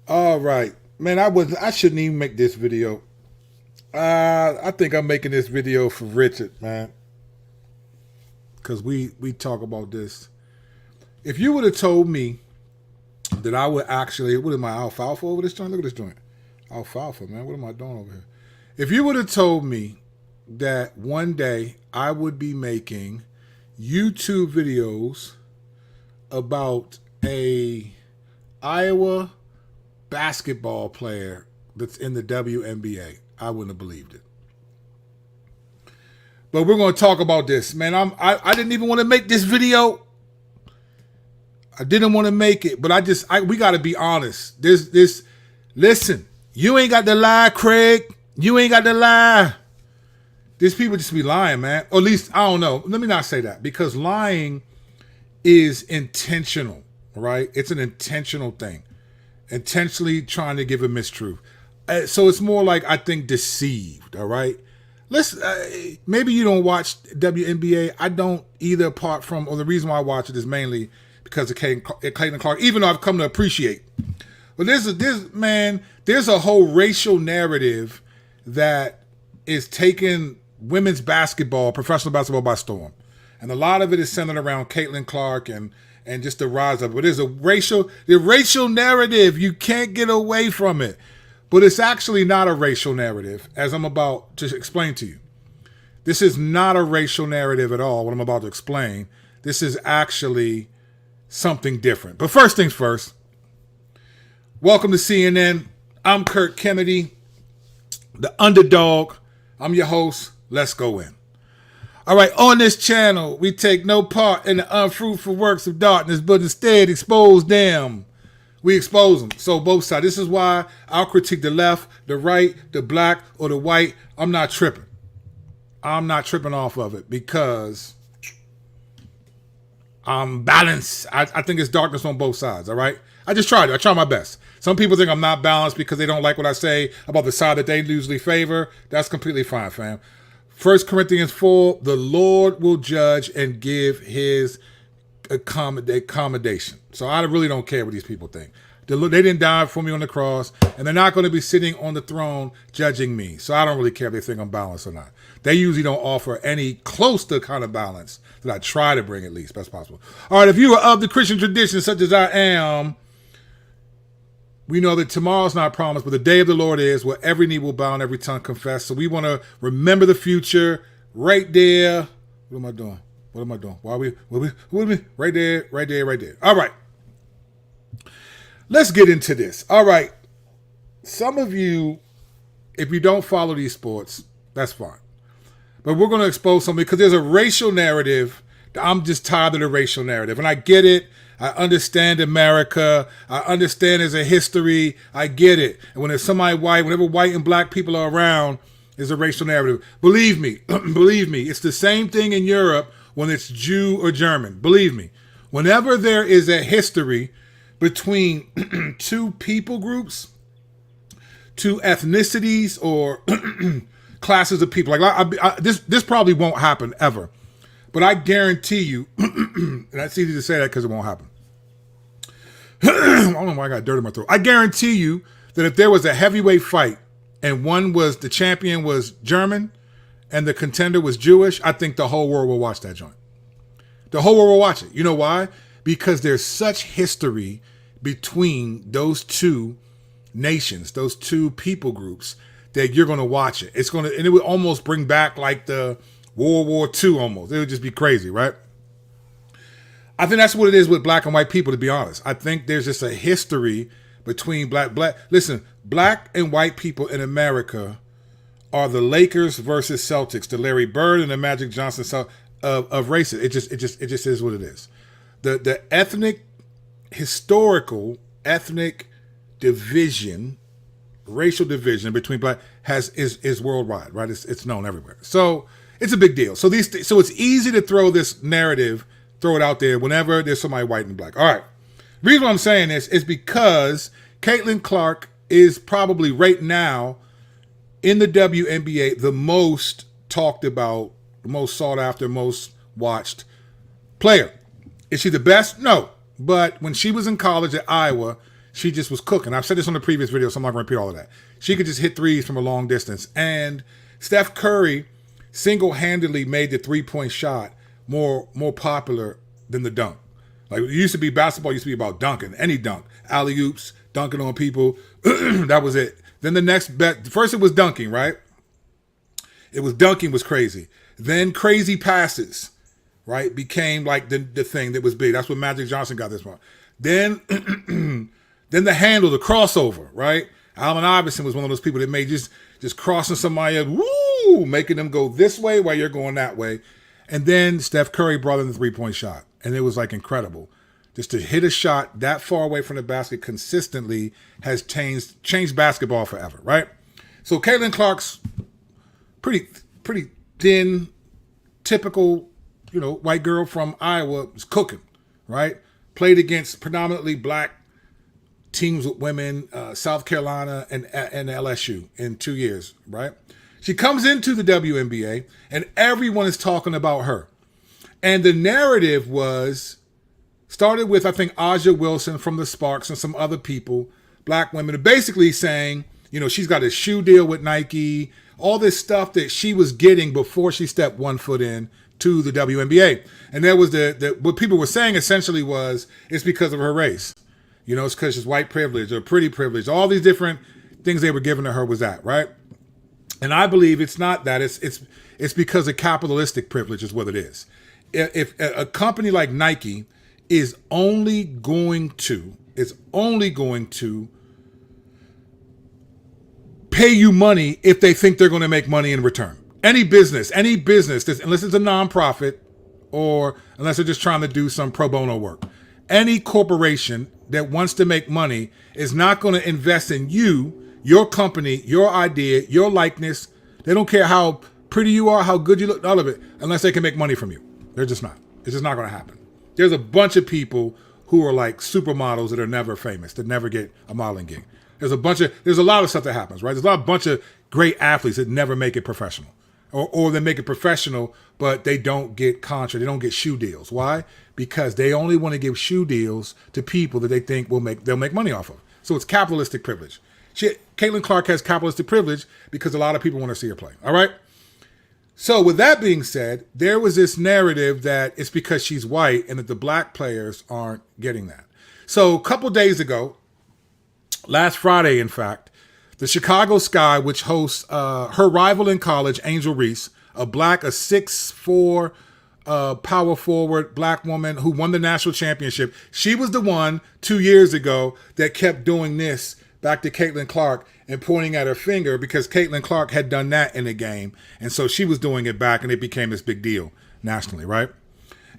All right, man. I shouldn't even make this video. I think I'm making this video for Richard, man, because we talk about this. If you would have told me that I would actually, what is my alfalfa over this joint? Look at this joint, alfalfa, man. What am I doing over here? If you would have told me that one day I would be making YouTube videos about a Iowa basketball player that's in the WNBA, I wouldn't have believed it. But we're going to talk about this, man. I didn't even want to make this video. I didn't want to make it, but we got to be honest. Listen, you ain't got to lie, Craig. You ain't got to lie. These people just be lying, man. Or at least, I don't know. Let me not say that, because lying is intentional, right? It's an intentional thing. Intentionally trying to give a mistruth. So it's more like, I think, deceived, all right? Maybe you don't watch WNBA. I don't either, apart from, or the reason why I watch it is mainly because of Clayton Clark, even though I've come to appreciate. But there's a whole racial narrative that is taking women's basketball, professional basketball, by storm. And a lot of it is centered around Caitlin Clark and just the rise of it. But there's the racial narrative. You can't get away from it. But it's actually not a racial narrative, as I'm about to explain to you. This is not a racial narrative at all, what I'm about to explain. This is actually something different. But first things first, welcome to CNN. I'm Kurt Kennedy, the underdog. I'm your host. Let's go in. All right, on this channel, we take no part in the unfruitful works of darkness, but instead expose them. We expose them. So both sides. This is why I'll critique the left, the right, the black, or the white. I'm not tripping. I'm not tripping off of it because I'm balanced. I think it's darkness on both sides, all right? I just tried it. I try my best. Some people think I'm not balanced because they don't like what I say about the side that they usually favor. That's completely fine, fam. 1 Corinthians 4, the Lord will judge and give his accommodation. So I really don't care what these people think. They didn't die for me on the cross, and they're not going to be sitting on the throne judging me. So I don't really care if they think I'm balanced or not. They usually don't offer any close to kind of balance that I try to bring, at least best possible. All right, if you are of the Christian tradition such as I am, we know that tomorrow's not promised, but the day of the Lord is, where every knee will bow and every tongue confess. So we want to remember the future right there. What am I doing? What am I doing? Why are we right there, right there, right there. All right. Let's get into this. All right. Some of you, if you don't follow these sports, that's fine. But we're going to expose something because there's a racial narrative. I'm just tired of the racial narrative. And I get it. I understand America. I understand there's a history. I get it. And when there's somebody white, whenever white and black people are around, there's a racial narrative. Believe me, it's the same thing in Europe when it's Jew or German. Believe me, whenever there is a history between two people groups, two ethnicities, or classes of people, this probably won't happen ever. But I guarantee you, and it's easy to say that because it won't happen. I don't know why I got dirt in my throat. I guarantee you that if there was a heavyweight fight and the champion was German and the contender was Jewish, I think the whole world will watch that joint. The whole world will watch it. You know why? Because there's such history between those two nations, those two people groups, that you're going to watch it. And it would almost bring back like the World War II almost. It would just be crazy, right? I think that's what it is with black and white people, to be honest. I think there's just a history between listen, black and white people in America are the Lakers versus Celtics, the Larry Bird and the Magic Johnson of races. It just is what it is. The historical ethnic division, racial division between black is worldwide, right? It's known everywhere. So it's a big deal. So it's easy to throw this narrative, throw it out there whenever there's somebody white and black. All right. The reason why I'm saying this is because Caitlin Clark is probably right now in the WNBA the most talked about, the most sought after, most watched player. Is she the best? No. But when she was in college at Iowa, she just was cooking. I've said this on the previous video, so I'm not going to repeat all of that. She could just hit threes from a long distance. And Steph Curry single-handedly made the three-point shot more popular than the dunk. Like, it used to be basketball used to be about dunking, any dunk, alley-oops, dunking on people. That was it. Then the next bet, first it was dunking, right? It was dunking was crazy. Then crazy passes, right, became like the thing that was big. That's what Magic Johnson got this one. Then then the handle, the crossover, right? Allen Iverson was one of those people that made just crossing somebody, woo, making them go this way while you're going that way. And then Steph Curry brought in the three-point shot. And it was like incredible. Just to hit a shot that far away from the basket consistently has changed basketball forever, right? So Caitlin Clark's pretty thin, typical, white girl from Iowa, was cooking, right? Played against predominantly black teams with women, South Carolina and LSU in 2 years, right? She comes into the WNBA and everyone is talking about her. And the narrative started with, I think, Aja Wilson from the Sparks and some other people, black women, basically saying, she's got a shoe deal with Nike, all this stuff that she was getting before she stepped one foot in to the WNBA. And there was what people were saying essentially was, it's because of her race. It's because she's white privilege or pretty privilege. All these different things they were giving to her was that, right? And I believe it's not that. It's because of capitalistic privilege is what it is. If a company like Nike is only going to pay you money if they think they're going to make money in return. Any business, unless it's a nonprofit or unless they're just trying to do some pro bono work, any corporation that wants to make money is not going to invest in you, your company, your idea, your likeness. They don't care how pretty you are, how good you look, all of it, unless they can make money from you. They're just not. It's just not going to happen. There's a bunch of people who are like supermodels that are never famous, that never get a modeling gig. There's a lot of stuff that happens, right? There's a bunch of great athletes that never make it professional. Or they make it professional, but they don't get contract, they don't get shoe deals. Why? Because they only want to give shoe deals to people that they think they'll make money off of. So it's capitalistic privilege. Caitlin Clark has capitalistic privilege because a lot of people want to see her play. All right? So with that being said, there was this narrative that it's because she's white and that the black players aren't getting that. So a couple days ago, last Friday, in fact, the Chicago Sky, which hosts her rival in college, Angel Reese, a 6'4", power forward black woman who won the national championship. She was the one 2 years ago that kept doing this back to Caitlin Clark and pointing at her finger because Caitlin Clark had done that in the game. And so she was doing it back and it became this big deal nationally, right?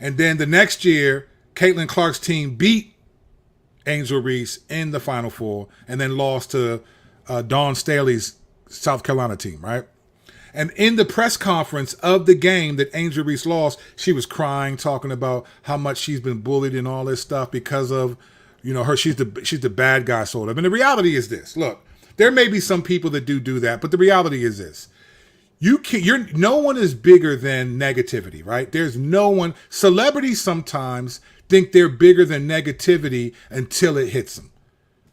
And then the next year, Caitlin Clark's team beat Angel Reese in the Final Four and then lost to Dawn Staley's South Carolina team, right? And in the press conference of the game that Angel Reese lost, she was crying, talking about how much she's been bullied and all this stuff because of, her. She's the bad guy, sort of. And the reality is this. Look, there may be some people that do that, but the reality is this. No one is bigger than negativity, right? There's no one. Celebrities sometimes think they're bigger than negativity until it hits them.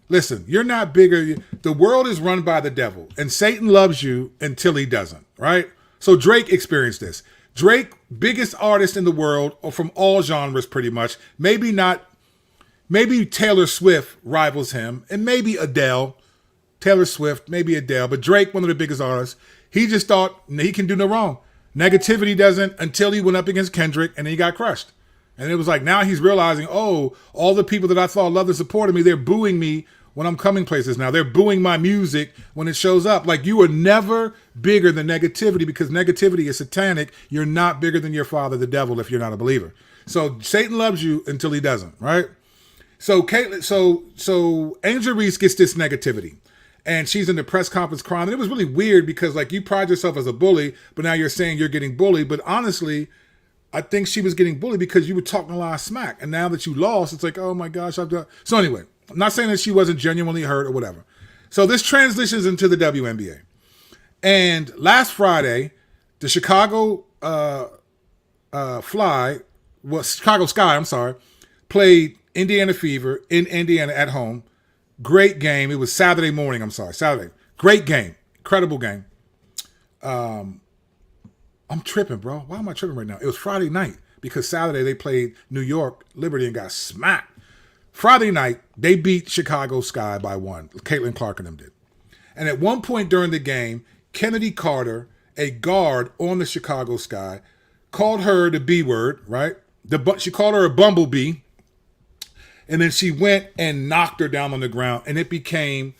Listen, you're not bigger. The world is run by the devil, and Satan loves you until he doesn't, right? So Drake experienced this. Drake, biggest artist in the world, or from all genres pretty much. Maybe Taylor Swift rivals him, and maybe Adele. Taylor Swift, maybe Adele, but Drake, one of the biggest artists, he just thought he can do no wrong. Negativity doesn't until he went up against Kendrick, and then he got crushed. And it was like, now he's realizing, all the people that I thought loved and supported me, they're booing me when I'm coming places now. They're booing my music when it shows up. Like, you are never bigger than negativity because negativity is satanic. You're not bigger than your father, the devil, if you're not a believer. So Satan loves you until he doesn't, right? So Angel Reese gets this negativity. And she's in the press conference crying. And it was really weird because, like, you pride yourself as a bully, but now you're saying you're getting bullied. But honestly, I think she was getting bullied because you were talking a lot of smack. And now that you lost, it's like, oh my gosh, I've done. So anyway, I'm not saying that she wasn't genuinely hurt or whatever. So this transitions into the WNBA. And last Friday, the Chicago Sky, played Indiana Fever in Indiana at home. Great game. It was Saturday morning. I'm sorry, Saturday. Great game. Incredible game. I'm tripping, bro. Why am I tripping right now? It was Friday night because Saturday they played New York Liberty and got smacked. Friday night, they beat Chicago Sky by 1. Caitlin Clark and them did. And at one point during the game, Kennedy Carter, a guard on the Chicago Sky, called her the B word, right? She called her a bumblebee. And then she went and knocked her down on the ground. And it became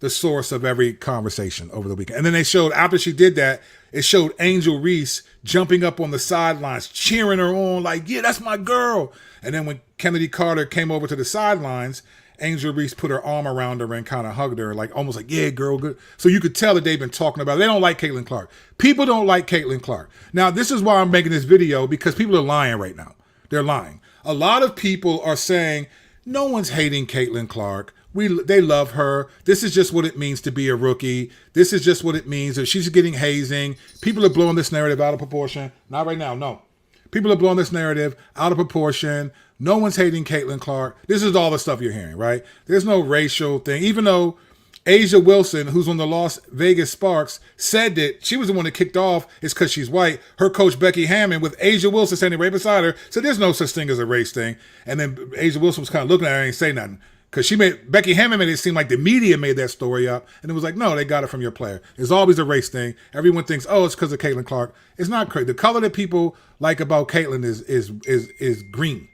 the source of every conversation over the weekend. And then they showed, after she did that, it showed Angel Reese jumping up on the sidelines, cheering her on, like, yeah, that's my girl. And then when Kennedy Carter came over to the sidelines, Angel Reese put her arm around her and kind of hugged her, like almost like, yeah, girl, good. So you could tell that they've been talking about it. They don't like Caitlin Clark. People don't like Caitlin Clark. Now, this is why I'm making this video, because people are lying right now. They're lying. A lot of people are saying, no one's hating Caitlin Clark. They love her. This is just what it means to be a rookie. This is just what it means. That she's getting hazing. People are blowing this narrative out of proportion. Not right now, no. People are blowing this narrative out of proportion. No one's hating Caitlin Clark. This is all the stuff you're hearing, right? There's no racial thing. Even though Asia Wilson, who's on the Las Vegas Sparks, said that she was the one that kicked off, it's because she's white. Her coach, Becky Hammond, with Asia Wilson standing right beside her, said there's no such thing as a race thing. And then Asia Wilson was kind of looking at her and ain't say nothing. Because Becky Hammond made it seem like the media made that story up. And it was like, no, they got it from your player. It's always a race thing. Everyone thinks, oh, it's because of Caitlin Clark. It's not crazy. The color that people like about Caitlin is green,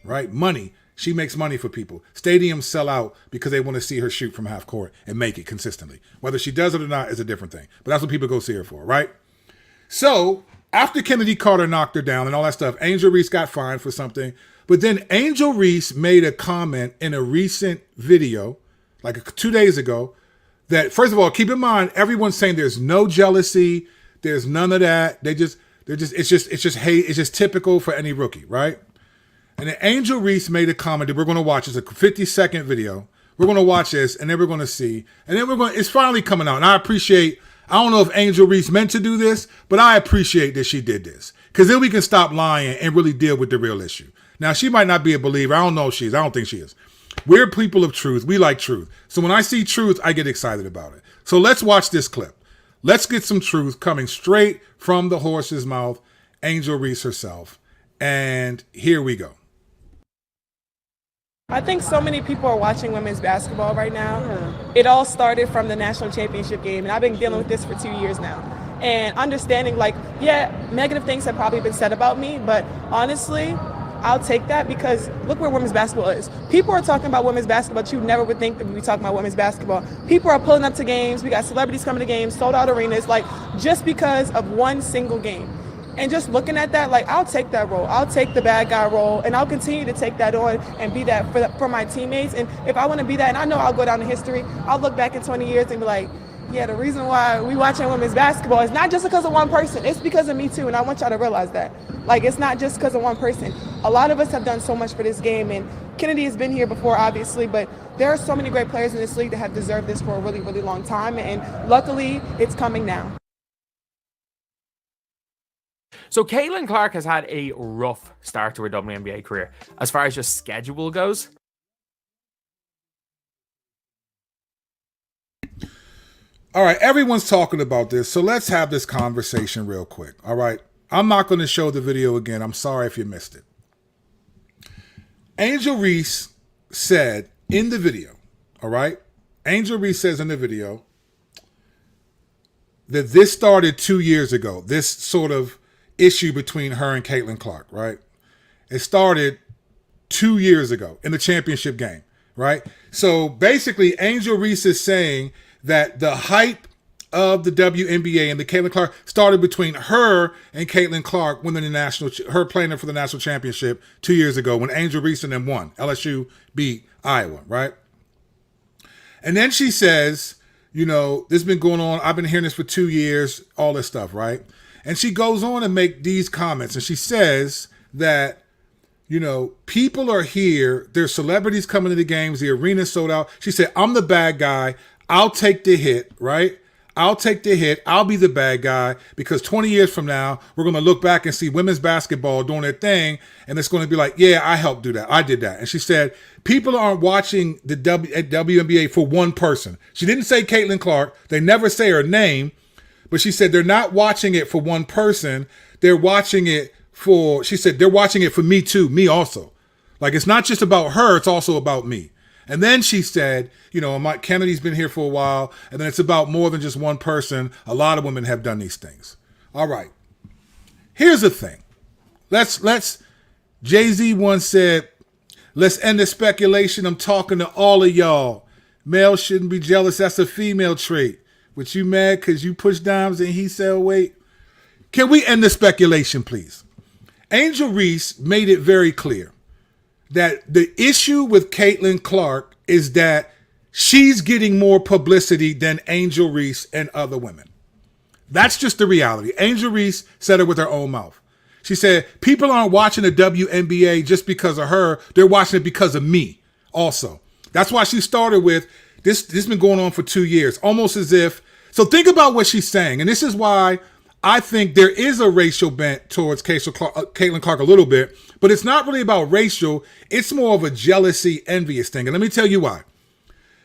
right? Money. She makes money for people. Stadiums sell out because they want to see her shoot from half court and make it consistently. Whether she does it or not is a different thing. But that's what people go see her for, right? So after Kennedy Carter knocked her down and all that stuff, Angel Reese got fined for something. But then Angel Reese made a comment in a recent video, like 2 days ago, that, first of all, keep in mind, everyone's saying there's no jealousy, there's none of that. It's just typical for any rookie, right? And then Angel Reese made a comment that we're going to watch. It's a 50-second video. We're going to watch this, and then we're going to see. And then it's finally coming out. And I don't know if Angel Reese meant to do this, but I appreciate that she did this. Because then we can stop lying and really deal with the real issue. Now, she might not be a believer. I don't know if she is. I don't think she is. We're people of truth. We like truth. So when I see truth, I get excited about it. So let's watch this clip. Let's get some truth coming straight from the horse's mouth, Angel Reese herself. And here we go. I think so many people are watching women's basketball right now. Yeah. It all started from the national championship game, and I've been dealing with this for 2 years now. And understanding, like, yeah, negative things have probably been said about me, but honestly, I'll take that because look where women's basketball is. People are talking about women's basketball, but you never would think that we'd be talking about women's basketball. People are pulling up to games. We got celebrities coming to games, sold out arenas, like just because of one single game. And just looking at that, like, I'll take that role. I'll take the bad guy role, and I'll continue to take that on and be that for my teammates. And if I want to be that, and I know I'll go down in history, I'll look back in 20 years and be like, yeah, the reason why we watching women's basketball is not just because of one person. It's because of me too, and I want y'all to realize that. Like, it's not just because of one person. A lot of us have done so much for this game, and Kennedy has been here before, obviously, but there are so many great players in this league that have deserved this for a really, really long time, and luckily, it's coming now. So Caitlin Clark has had a rough start to her WNBA career as far as just schedule goes. All right, everyone's talking about this, so let's have this conversation real quick, all right? I'm not going to show the video again. I'm sorry if you missed it. Angel Reese said in the video, all right? Angel Reese says in the video that this started 2 years ago, this sort of issue between her and Caitlin Clark, right? It started 2 years ago in the championship game, right? So basically, Angel Reese is saying that the hype of the WNBA and the Caitlin Clark started between her and Caitlin Clark winning her playing for the national championship 2 years ago when Angel Reese and them won. LSU beat Iowa, right? And then she says, you know, this has been going on. I've been hearing this for 2 years, all this stuff, right? And she goes on to make these comments, and she says that, you know, people are here. There's celebrities coming to the games. The arena's sold out. She said, I'm the bad guy. I'll take the hit, right? I'll take the hit. I'll be the bad guy because 20 years from now, we're going to look back and see women's basketball doing their thing. And it's going to be like, yeah, I helped do that. I did that. And she said, people aren't watching the WNBA for one person. She didn't say Caitlin Clark. They never say her name. But she said they're not watching it for one person. They're watching it for, she said, they're watching it for me too, me also. Like, it's not just about her, it's also about me. And then she said, you know, Mike Kennedy's been here for a while, and then it's about more than just one person. A lot of women have done these things. All right. Here's the thing. Let's Jay-Z once said, let's end the speculation. I'm talking to all of y'all. Males shouldn't be jealous. That's a female trait. But you mad because you push dimes and he sell weight? Can we end the speculation, please? Angel Reese made it very clear that the issue with Caitlin Clark is that she's getting more publicity than Angel Reese and other women. That's just the reality. Angel Reese said it with her own mouth. She said, people aren't watching the WNBA just because of her. They're watching it because of me also. That's why she started with, this has been going on for 2 years, almost as if, so think about what she's saying. And this is why I think there is a racial bent towards Caitlin Clark a little bit, but it's not really about racial. It's more of a jealousy, envious thing. And let me tell you why.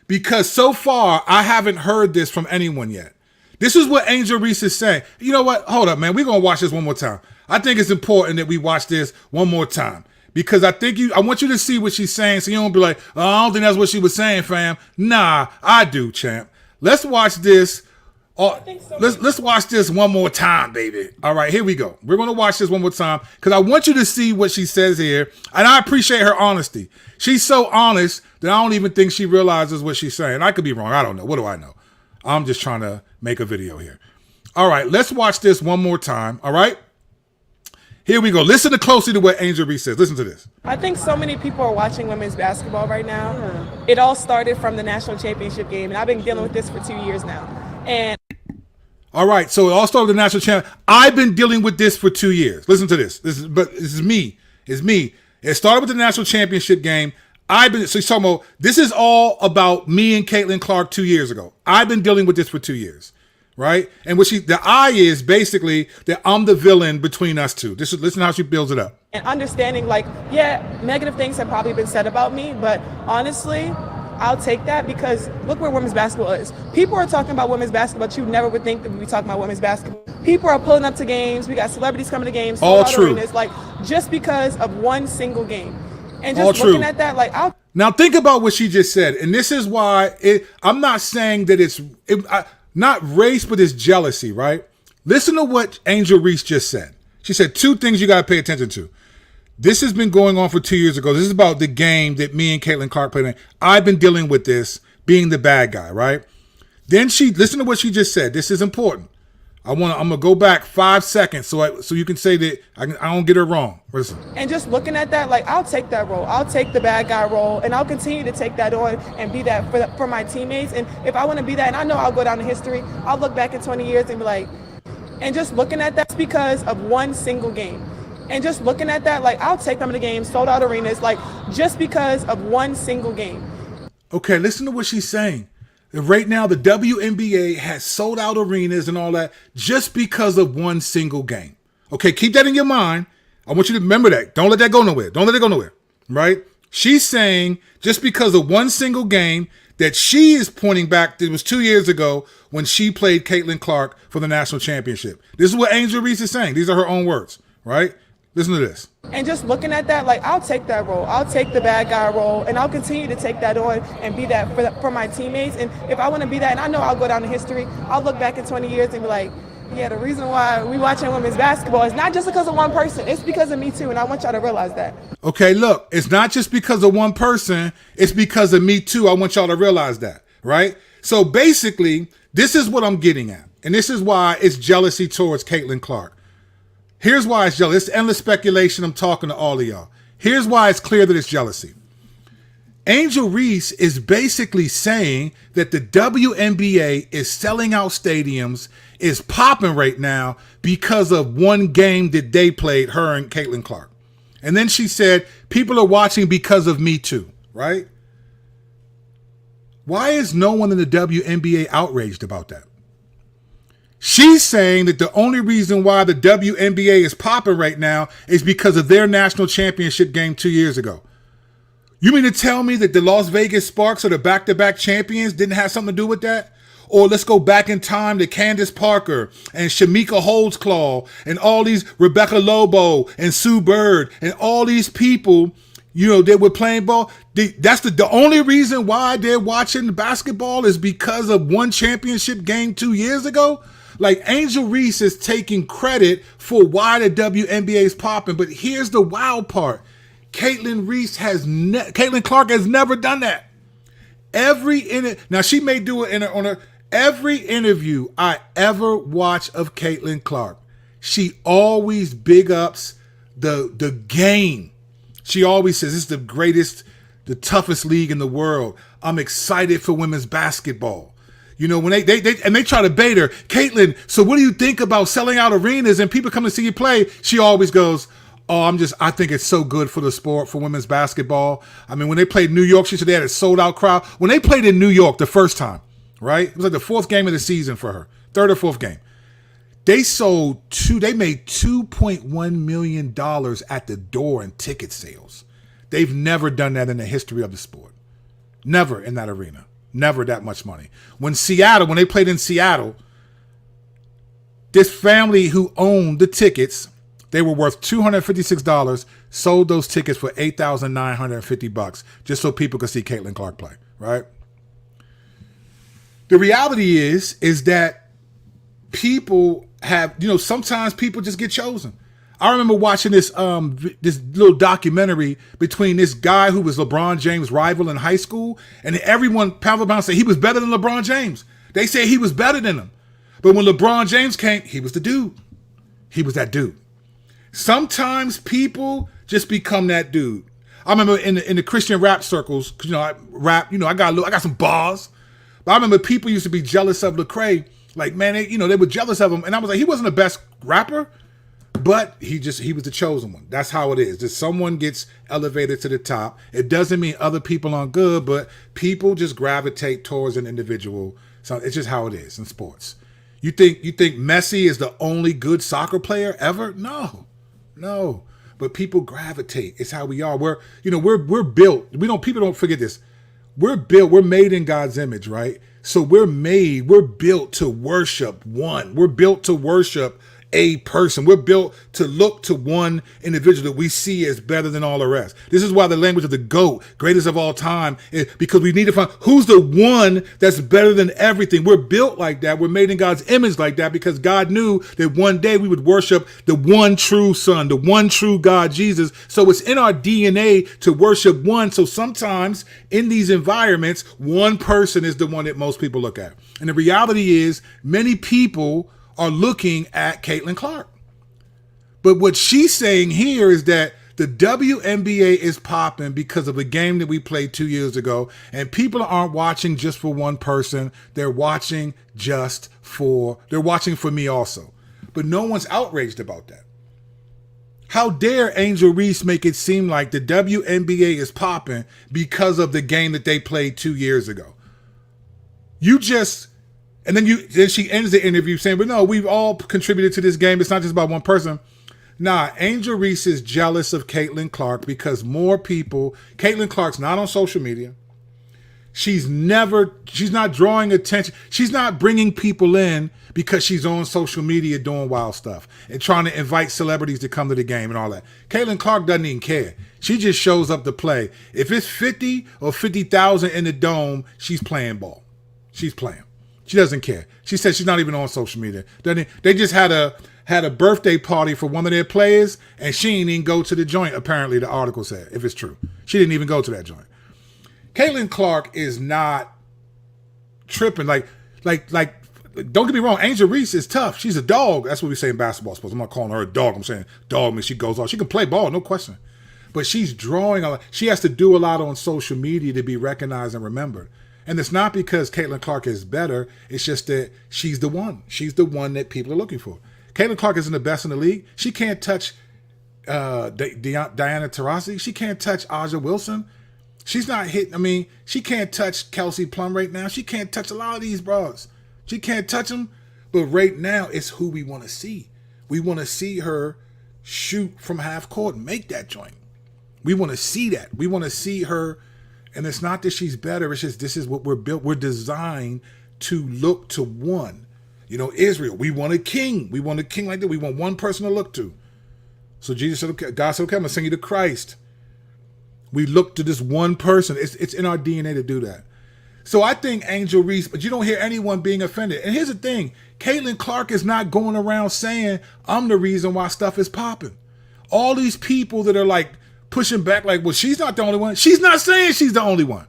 Because so far, I haven't heard this from anyone yet. This is what Angel Reese is saying. You know what? Hold up, man. We're going to watch this one more time. I think it's important that we watch this one more time. Because I want you to see what she's saying so you don't be like, oh, I don't think that's what she was saying, fam. Nah, I do, champ. Let's watch this. Let's watch this one more time, baby. All right, here we go. We're going to watch this one more time because I want you to see what she says here. And I appreciate her honesty. She's so honest that I don't even think she realizes what she's saying. I could be wrong. I don't know. What do I know? I'm just trying to make a video here. All right, let's watch this one more time. All right. Here we go. Listen closely to what Angel Reese says. Listen to this. I think so many people are watching women's basketball right now. It all started from the national championship game, and I've been dealing with this for 2 years now. And all right, so it all started with the national champion. I've been dealing with this for 2 years. Listen to this. This is me. It's me. It started with the national championship game. So he's talking about, this is all about me and Caitlin Clark 2 years ago. I've been dealing with this for 2 years, right? And the I is basically that I'm the villain between us two. Listen how she builds it up. And understanding, like, yeah, negative things have probably been said about me, but honestly, I'll take that because look where women's basketball is. People are talking about women's basketball, but you never would think that we'd be talking about women's basketball. People are pulling up to games. We got celebrities coming to games. All true. It's like just because of one single game. And just looking at that, like, now think about what she just said. And this is why I'm not saying that it's not race, but it's jealousy, right? Listen to what Angel Reese just said. She said 2 things you got to pay attention to. This has been going on for 2 years ago. This is about the game that me and Caitlin Clark played in. I've been dealing with this, being the bad guy, right? Then listen to what she just said. This is important. I'm gonna go back 5 seconds so you can say that I don't get her wrong. Listen. And just looking at that, like, I'll take that role. I'll take the bad guy role, and I'll continue to take that on and be that for my teammates. And if I want to be that, and I know I'll go down in history, I'll look back in 20 years and be like, and just looking at that's because of one single game. And just looking at that, like, I'll take them to the games, sold out arenas, like, just because of one single game. Okay, listen to what she's saying. Right now, the WNBA has sold out arenas and all that just because of one single game. Okay, keep that in your mind. I want you to remember that. Don't let that go nowhere. Don't let it go nowhere, right? She's saying just because of one single game that she is pointing back, it was 2 years ago when she played Caitlin Clark for the national championship. This is what Angel Reese is saying. These are her own words, right? Listen to this. And just looking at that, like, I'll take that role. I'll take the bad guy role, and I'll continue to take that on and be that for my teammates. And if I want to be that, and I know I'll go down in history, I'll look back in 20 years and be like, yeah, the reason why we watching women's basketball is not just because of one person. It's because of me too, and I want y'all to realize that. Okay, look, it's not just because of one person. It's because of me too. I want y'all to realize that, right? So basically, this is what I'm getting at, and this is why it's jealousy towards Caitlin Clark. Here's why it's jealousy. It's endless speculation. I'm talking to all of y'all. Here's why it's clear that it's jealousy. Angel Reese is basically saying that the WNBA is selling out stadiums, is popping right now because of one game that they played, her and Caitlin Clark. And then she said, people are watching because of me too, right? Why is no one in the WNBA outraged about that? She's saying that the only reason why the WNBA is popping right now is because of their national championship game 2 years ago. You mean to tell me that the Las Vegas Sparks or the back-to-back champions didn't have something to do with that? Or let's go back in time to Candace Parker and Shamika Holdsclaw and all these Rebecca Lobo and Sue Bird and all these people, that were playing ball. That's the only reason why they're watching basketball is because of one championship game 2 years ago. Like, Angel Reese is taking credit for why the WNBA is popping. But here's the wild part. Caitlin Clark has never done that. Now she may do it on her every interview I ever watch of Caitlin Clark. She always big ups the game. She always says this is the greatest, the toughest league in the world. I'm excited for women's basketball. When they try to bait her, Caitlin, so what do you think about selling out arenas and people come to see you play? She always goes, I think it's so good for the sport, for women's basketball. I mean, when they played New York, she said they had a sold out crowd. When they played in New York the first time, right? It was like the fourth game of the season for her, third or fourth game. They made $2.1 million at the door in ticket sales. They've never done that in the history of the sport. Never in that arena. Never that much money. When they played in Seattle, this family who owned the tickets, they were worth $256, sold those tickets for $8,950 just so people could see Caitlin Clark play, right? The reality is that people have, sometimes people just get chosen. I remember watching this little documentary between this guy who was LeBron James' rival in high school, and everyone, pound for pound, said he was better than LeBron James. They said he was better than him. But when LeBron James came, he was the dude. He was that dude. Sometimes people just become that dude. I remember in the Christian rap circles, because I rap, I got some bars. But I remember people used to be jealous of Lecrae. Like, man, they were jealous of him, and I was like, he wasn't the best rapper. But he was the chosen one. That's how it is. Just someone gets elevated to the top. It doesn't mean other people aren't good, but people just gravitate towards an individual. So it's just how it is in sports. You think Messi is the only good soccer player ever? No. But people gravitate. It's how we are. We're built. People don't forget this. We're built. We're made in God's image, right? So we're built to worship one. We're built to worship a person. We're built to look to one individual that we see as better than all the rest. This is why the language of the GOAT, greatest of all time, is because we need to find who's the one that's better than everything. We're built like that. We're made in God's image like that because God knew that one day we would worship the one true Son, the one true God, Jesus. So it's in our DNA to worship one. So sometimes in these environments, one person is the one that most people look at. And the reality is many people are looking at Caitlin Clark. But what she's saying here is that the WNBA is popping because of a game that we played 2 years ago, and people aren't watching just for one person. They're watching for me also. But no one's outraged about that. How dare Angel Reese make it seem like the WNBA is popping because of the game that they played 2 years ago? And then she ends the interview saying, but no, we've all contributed to this game. It's not just about one person. Nah, Angel Reese is jealous of Caitlin Clark because Caitlin Clark's not on social media. She's not drawing attention. She's not bringing people in because she's on social media doing wild stuff and trying to invite celebrities to come to the game and all that. Caitlin Clark doesn't even care. She just shows up to play. If it's 50 or 50,000 in the dome, she's playing ball. She's playing. She doesn't care. She said she's not even on social media. They just had a birthday party for one of their players, and she didn't even go to the joint, apparently, the article said, if it's true. She didn't even go to that joint. Caitlin Clark is not tripping. Like, don't get me wrong, Angel Reese is tough. She's a dog. That's what we say in basketball, I suppose. I'm not calling her a dog. I'm saying dog means she goes off. She can play ball, no question. But she's drawing a lot. She has to do a lot on social media to be recognized and remembered. And it's not because Caitlin Clark is better. It's just that she's the one. She's the one that people are looking for. Caitlin Clark isn't the best in the league. She can't touch Diana Taurasi. She can't touch Aja Wilson. She's not hitting. I mean, she can't touch Kelsey Plum right now. She can't touch a lot of these bras. She can't touch them. But right now, it's who we want to see. We want to see her shoot from half court and make that joint. We want to see that. We want to see her. And it's not that she's better. It's just this is what we're built. We're designed to look to one. You know, Israel, we want a king. We want a king like that. We want one person to look to. So Jesus said, okay, God said, okay, I'm going to send you to Christ. We look to this one person. It's in our DNA to do that. So I think Angel Reese, but you don't hear anyone being offended. And here's the thing. Caitlin Clark is not going around saying, I'm the reason why stuff is popping. All these people that are like pushing back like, well, she's not the only one. She's not saying she's the only one.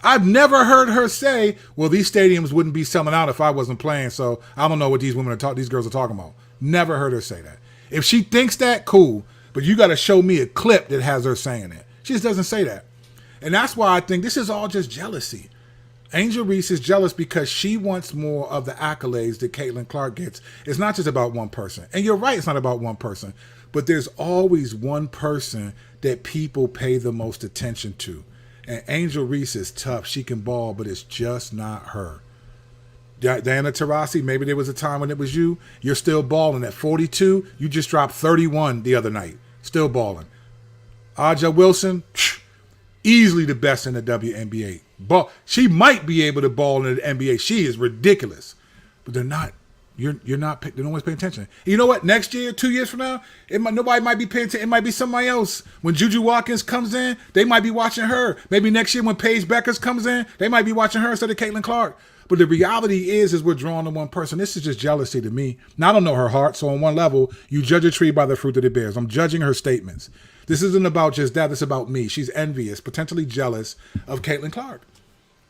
I've never heard her say, well, these stadiums wouldn't be selling out if I wasn't playing, so I don't know what these girls are talking about. Never heard her say that. If she thinks that, cool, but you got to show me a clip that has her saying that. She just doesn't say that. And that's why I think this is all just jealousy. Angel Reese is jealous because she wants more of the accolades that Caitlin Clark gets. It's not just about one person. And you're right, it's not about one person. But there's always one person that people pay the most attention to. And Angel Reese is tough. She can ball, but it's just not her. Diana Taurasi, maybe there was a time when it was you. You're still balling. At 42, you just dropped 31 the other night. Still balling. Aja Wilson, easily the best in the WNBA. She might be able to ball in the NBA. She is ridiculous. But they're not. You're not. They're always paying attention. You know what? Next year, 2 years from now, nobody might be paying attention. It might be somebody else. When Juju Watkins comes in, they might be watching her. Maybe next year when Paige Beckers comes in, they might be watching her instead of Caitlin Clark. But the reality is we're drawn to one person. This is just jealousy to me. Now, I don't know her heart. So on one level, you judge a tree by the fruit that it bears. I'm judging her statements. This isn't about just that. It's about me. She's envious, potentially jealous of Caitlin Clark.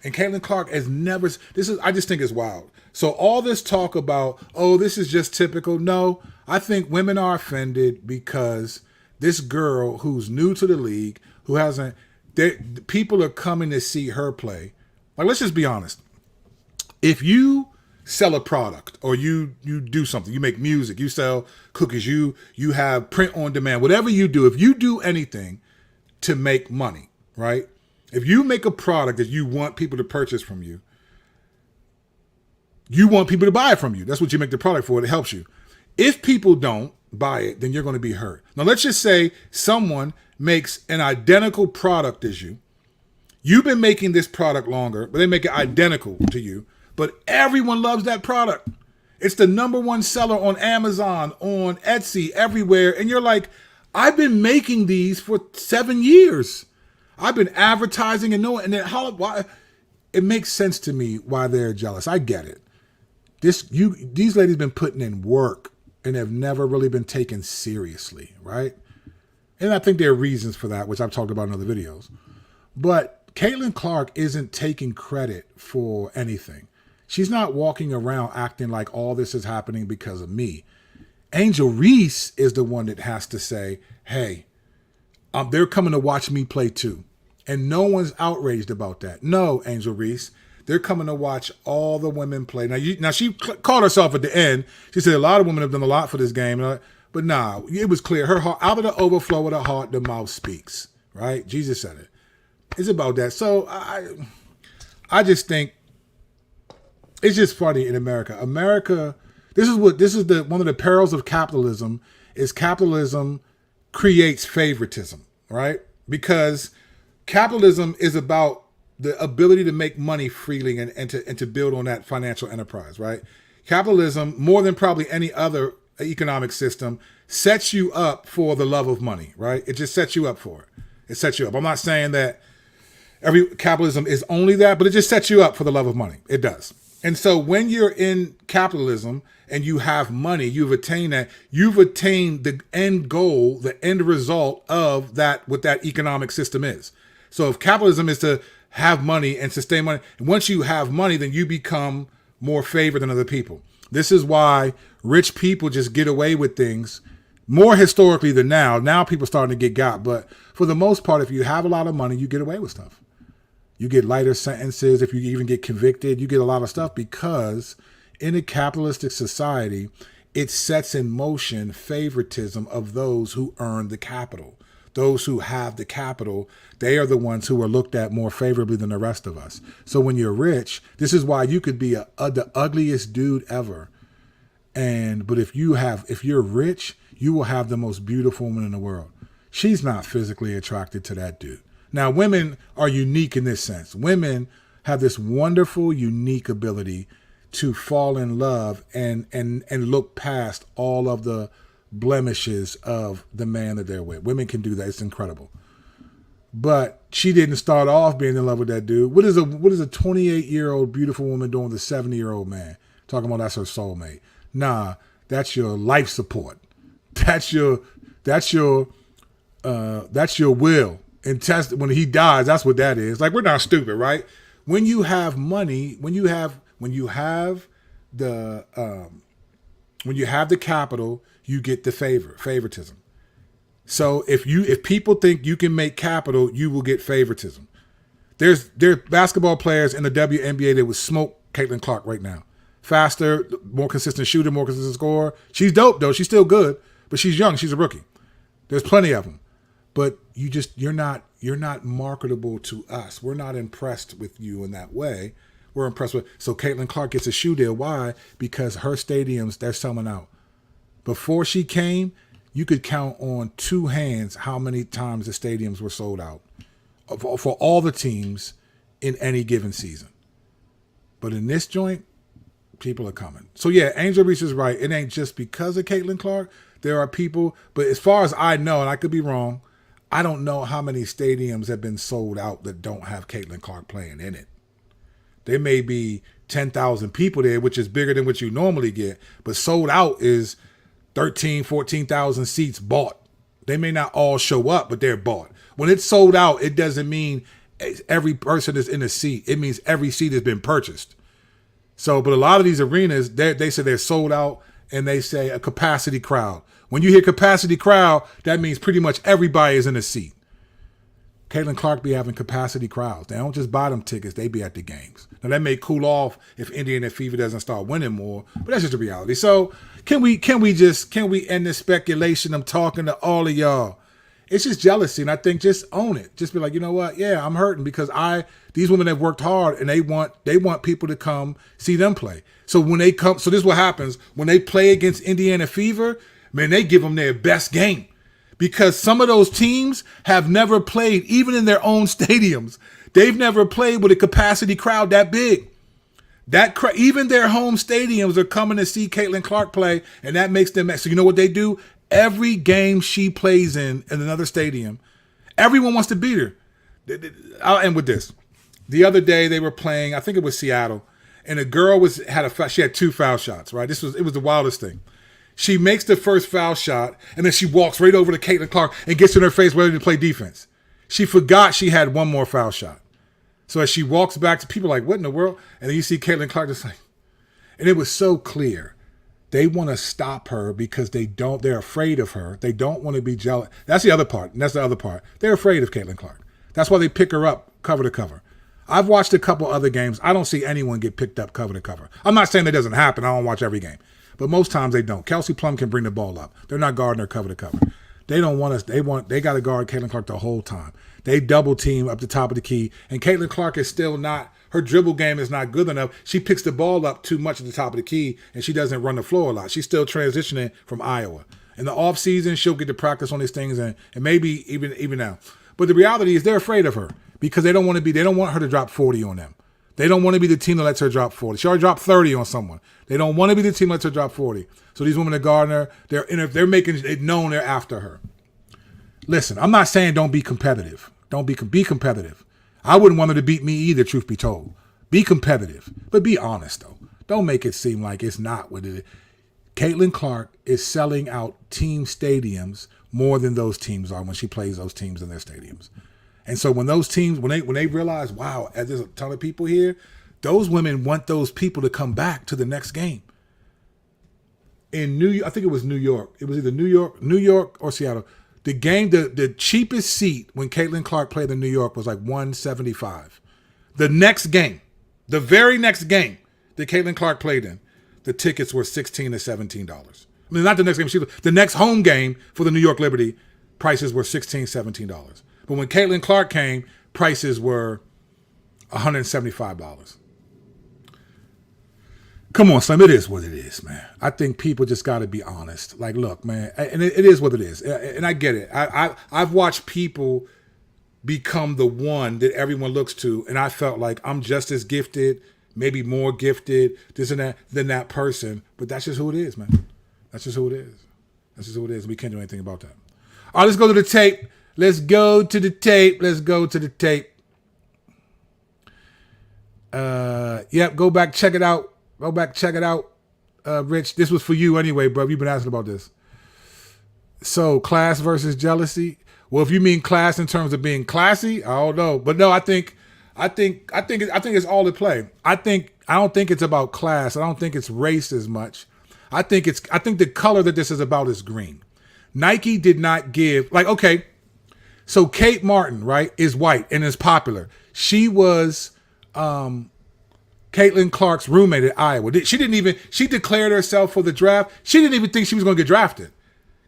And Caitlin Clark has never, I just think it's wild. So all this talk about, oh, this is just typical. No, I think women are offended because this girl who's new to the league, who hasn't, people are coming to see her play. Like, let's just be honest. If you sell a product or you do something, you make music, you sell cookies, you have print on demand, whatever you do, if you do anything to make money, right? If you make a product that you want people to purchase from you, you want people to buy it from you. That's what you make the product for. It helps you. If people don't buy it, then you're going to be hurt. Now, let's just say someone makes an identical product as you. You've been making this product longer, but they make it identical to you. But everyone loves that product. It's the #1 seller on Amazon, on Etsy, everywhere. And you're like, I've been making these for 7 years. I've been advertising and knowing, and then why it makes sense to me why they're jealous. I get it. These ladies been putting in work and have never really been taken seriously, right? And I think there are reasons for that, which I've talked about in other videos. But Caitlin Clark isn't taking credit for anything. She's not walking around acting like all this is happening because of me. Angel Reese is the one that has to say, hey, they're coming to watch me play too. And no one's outraged about that. No, Angel Reese. They're coming to watch all the women play. Now she called herself at the end. She said a lot of women have done a lot for this game. But nah, it was clear. Her heart, out of the overflow of the heart, the mouth speaks. Right? Jesus said it. It's about that. So I just think it's just funny in America. This is one of the perils of capitalism is capitalism creates favoritism, right? Because capitalism is about the ability to make money freely and to build on that financial enterprise, right? Capitalism, more than probably any other economic system, sets you up for the love of money, right? It just sets you up for it. It sets you up. I'm not saying that every capitalism is only that, but it just sets you up for the love of money. It does. And so when you're in capitalism and you have money, you've attained the end goal, the end result of that, what that economic system is. So if capitalism is to have money and sustain money, and once you have money, then you become more favored than other people. This is why rich people just get away with things more historically than now. Now people are starting to get got, but for the most part, if you have a lot of money, you get away with stuff. You get lighter sentences. If you even get convicted, you get a lot of stuff because in a capitalistic society, it sets in motion favoritism of those who earn the capital. Those who have the capital, they are the ones who are looked at more favorably than the rest of us. So when you're rich, this is why you could be the ugliest dude ever. But if you're rich, you will have the most beautiful woman in the world. She's not physically attracted to that dude. Now, women are unique in this sense. Women have this wonderful, unique ability to fall in love and look past all of the blemishes of the man that they're with. Women can do that. It's incredible. But she didn't start off being in love with that dude. What is a 28-year-old beautiful woman doing with a 70-year-old man? Talking about that's her soulmate. Nah, that's your life support. That's your will. And test when he dies, that's what that is. Like, we're not stupid, right? When you have money, when you have the capital, you get the favoritism. So if people think you can make capital, you will get favoritism. There's basketball players in the WNBA that would smoke Caitlin Clark right now. Faster, more consistent shooter, more consistent scorer. She's dope though. She's still good, but she's young. She's a rookie. There's plenty of them, but you're not marketable to us. We're not impressed with you in that way. We're impressed with. So Caitlin Clark gets a shoe deal. Why? Because her stadiums, they're selling out. Before she came, you could count on two hands how many times the stadiums were sold out for all the teams in any given season. But in this joint, people are coming. So yeah, Angel Reese is right. It ain't just because of Caitlin Clark. There are people, but as far as I know, and I could be wrong, I don't know how many stadiums have been sold out that don't have Caitlin Clark playing in it. There may be 10,000 people there, which is bigger than what you normally get, but sold out is 13, 14,000 seats bought. They may not all show up, but they're bought. When it's sold out, it doesn't mean every person is in a seat. It means every seat has been purchased. So, but a lot of these arenas, they say they're sold out, and they say a capacity crowd. When you hear capacity crowd, that means pretty much everybody is in a seat. Caitlin Clark be having capacity crowds. They don't just buy them tickets, they be at the games. Now that may cool off if Indiana Fever doesn't start winning more, but that's just the reality. So can we end this speculation? I'm talking to all of y'all. It's just jealousy, and I think just own it. Just be like, you know what? Yeah, I'm hurting because these women have worked hard, and they want people to come see them play. So when they come, so this is what happens when they play against Indiana Fever. Man, they give them their best game. Because some of those teams have never played, even in their own stadiums. They've never played with a capacity crowd that big. Even their home stadiums are coming to see Caitlin Clark play, and that makes them. So you know what they do? Every game she plays in another stadium, everyone wants to beat her. I'll end with this. The other day they were playing, I think it was Seattle, and a girl she had 2 foul shots. Right, it was the wildest thing. She makes the first foul shot, and then she walks right over to Caitlin Clark and gets in her face ready to play defense. She forgot she had one more foul shot. So as she walks back to people like, what in the world? And then you see Caitlin Clark just like, and it was so clear. They want to stop her because they're afraid of her. They don't want to be jealous. That's the other part. And that's the other part. They're afraid of Caitlin Clark. That's why they pick her up cover to cover. I've watched a couple other games. I don't see anyone get picked up cover to cover. I'm not saying that doesn't happen. I don't watch every game. But most times they don't. Kelsey Plum can bring the ball up. They're not guarding her cover to cover. They don't want us. They got to guard Caitlin Clark the whole time. They double team up the top of the key. And Caitlin Clark is still not, her dribble game is not good enough. She picks the ball up too much at the top of the key, and she doesn't run the floor a lot. She's still transitioning from Iowa. In the off season, she'll get to practice on these things and maybe even now. But the reality is they're afraid of her because they don't want her to drop 40 on them. They don't want to be the team that lets her drop 40. She already dropped 30 on someone. They don't want to be the team that lets her drop 40. So these women are guarding her. They're making it known they're after her. Listen, I'm not saying don't be competitive. Be competitive. I wouldn't want her to beat me either, truth be told. Be competitive. But be honest, though. Don't make it seem like it's not what it is. Caitlin Clark is selling out team stadiums more than those teams are when she plays those teams in their stadiums. And so when those teams, when they realize, wow, there's a ton of people here, those women want those people to come back to the next game. In I think it was New York. It was either New York or Seattle. The game, the cheapest seat when Caitlin Clark played in New York was like $175. The next game, the very next game that Caitlin Clark played in, the tickets were $16 to $17. I mean, not the next game. The next home game for the New York Liberty, prices were $16, $17. But when Caitlin Clark came, prices were $175. Come on, Slim. It is what it is, man. I think people just got to be honest. Like, look, man, and it is what it is. And I get it. I've watched people become the one that everyone looks to, and I felt like I'm just as gifted, maybe more gifted, this and that, than that person. But that's just who it is, man. That's just who it is. That's just who it is. We can't do anything about that. All right, let's go to the tape. Let's go to the tape. Let's go to the tape. Yep, go back, check it out. Go back, check it out. Rich, this was for you anyway, bro. You've been asking about this. So, class versus jealousy. Well, if you mean class in terms of being classy, I don't know. But no, I think it's all at play. I don't think it's about class. I don't think it's race as much. I think the color that this is about is green. Nike did not give, like, okay, so Kate Martin, right, is white and is popular. She was Caitlin Clark's roommate at Iowa. She declared herself for the draft. She didn't even think she was going to get drafted.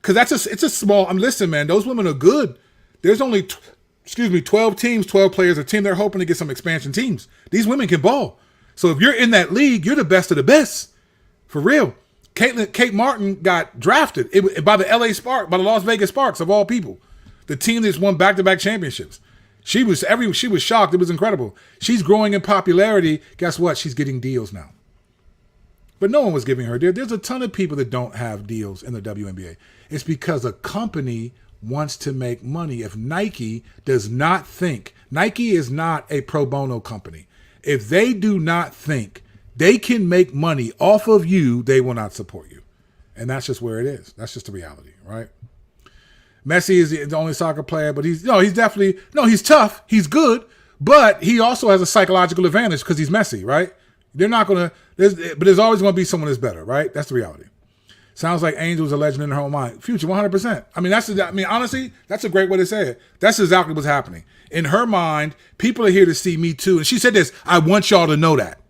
Because it's a small, listen, man, those women are good. There's only, 12 teams, 12 players a team. They're hoping to get some expansion teams. These women can ball. So if you're in that league, you're the best of the best. For real. Kate Martin got drafted by the Las Vegas Sparks, of all people. The team that's won back-to-back championships. She was shocked. It was incredible. She's growing in popularity. Guess what? She's getting deals now. But no one was giving her. There's a ton of people that don't have deals in the WNBA. It's because a company wants to make money. If Nike does not think, Nike is not a pro bono company. If they do not think they can make money off of you, they will not support you. And that's just where it is. That's just the reality, right? Messi is the only soccer player, but he's tough. He's good, but he also has a psychological advantage because he's Messi, right? They're not going to, but there's always going to be someone that's better, right? That's the reality. Sounds like Angel's a legend in her own mind. Future, 100%. Honestly, that's a great way to say it. That's exactly what's happening. In her mind, people are here to see me too. And she said this, I want y'all to know that.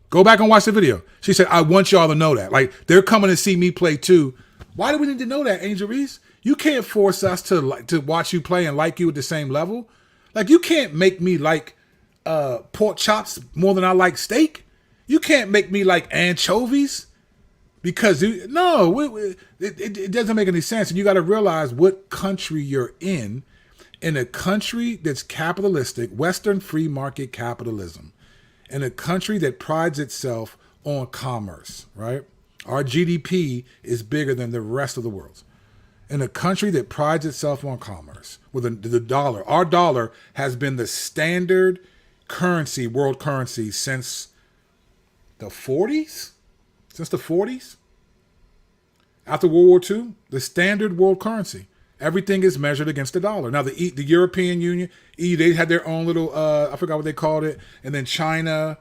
Go back and watch the video. She said, I want y'all to know that. Like, they're coming to see me play too. Why do we need to know that, Angel Reese? You can't force us to watch you play and like you at the same level. Like, you can't make me like pork chops more than I like steak. You can't make me like anchovies because it doesn't make any sense. And you got to realize what country you're in a country that's capitalistic, Western free market capitalism, in a country that prides itself on commerce, right? Our GDP is bigger than the rest of the world's. In a country that prides itself on commerce, with the dollar, our dollar has been the standard currency, world currency, since the 40s? Since the 40s? After World War II, the standard world currency. Everything is measured against the dollar. Now, the European Union, they had their own little, I forgot what they called it, and then China,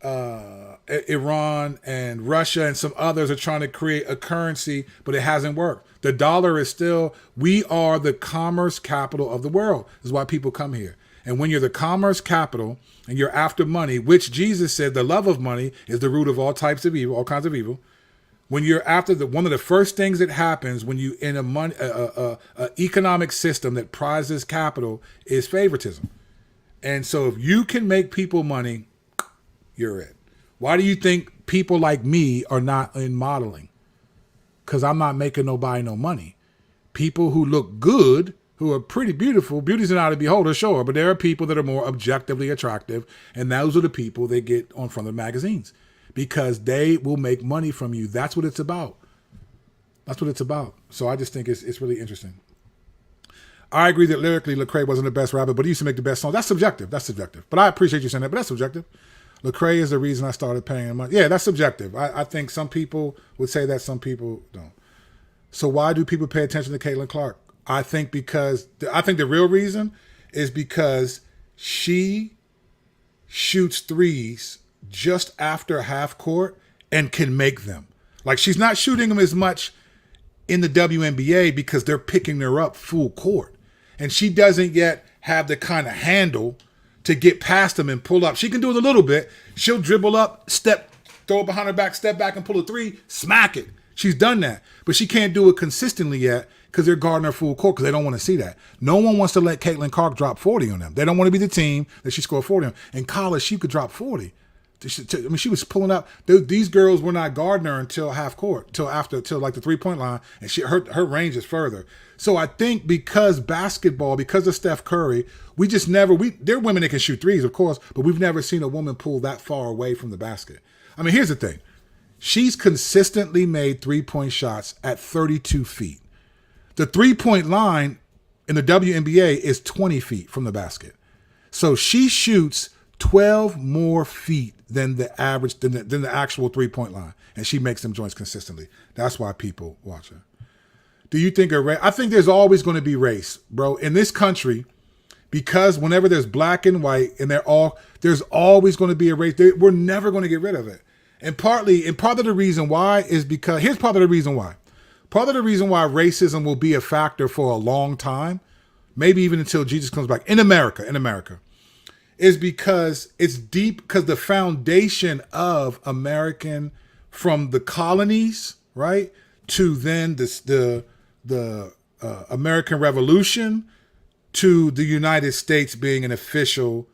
Iran, and Russia, and some others are trying to create a currency, but it hasn't worked. The dollar is still, we are the commerce capital of the world. This is why people come here. And when you're the commerce capital and you're after money, which Jesus said the love of money is the root of all types of evil, all kinds of evil. When you're after one of the first things that happens when you in a economic system that prizes capital is favoritism. And so if you can make people money, you're it. Why do you think people like me are not in modeling? Because I'm not making nobody no money. People who look good, who are pretty beautiful, beauty's an eye to beholder, sure, but there are people that are more objectively attractive, and those are the people that get on front of magazines because they will make money from you. That's what it's about. That's what it's about. So I just think it's really interesting. I agree that lyrically Lecrae wasn't the best rapper, but he used to make the best songs. That's subjective. That's subjective. But I appreciate you saying that, but that's subjective. Lecrae is the reason I started paying him money. Yeah, that's subjective. I think some people would say that, some people don't. So why do people pay attention to Caitlin Clark? I think the real reason is because she shoots threes just after half court and can make them. Like, she's not shooting them as much in the WNBA because they're picking her up full court. And she doesn't yet have the kind of handle to get past them and pull up. She can do it a little bit. She'll dribble up, step, throw it behind her back, step back and pull a three, smack it. She's done that. But she can't do it consistently yet because they're guarding her full court because they don't want to see that. No one wants to let Caitlin Clark drop 40 on them. They don't want to be the team that she scored 40 on. In college, she could drop 40. she was pulling up. These girls were not guarding her until half court, till like the 3-point line, and her range is further. So I think because basketball, because of Steph Curry, we just never there are women that can shoot threes, of course, but we've never seen a woman pull that far away from the basket. I mean, here's the thing. She's consistently made 3-point shots at 32 feet. The 3-point line in the WNBA is 20 feet from the basket. So she shoots 12 more feet than the average, than the actual 3-point line. And she makes them joints consistently. That's why people watch her. Do you think I think there's always going to be race, bro. In this country, because whenever there's black and white and there's always going to be a race. We're never going to get rid of it. And part of the reason why is because, here's part of the reason why. Part of the reason why racism will be a factor for a long time, maybe even until Jesus comes back in America, is because it's deep, because the foundation of American, from the colonies, right, to then the American Revolution, to the United States being an official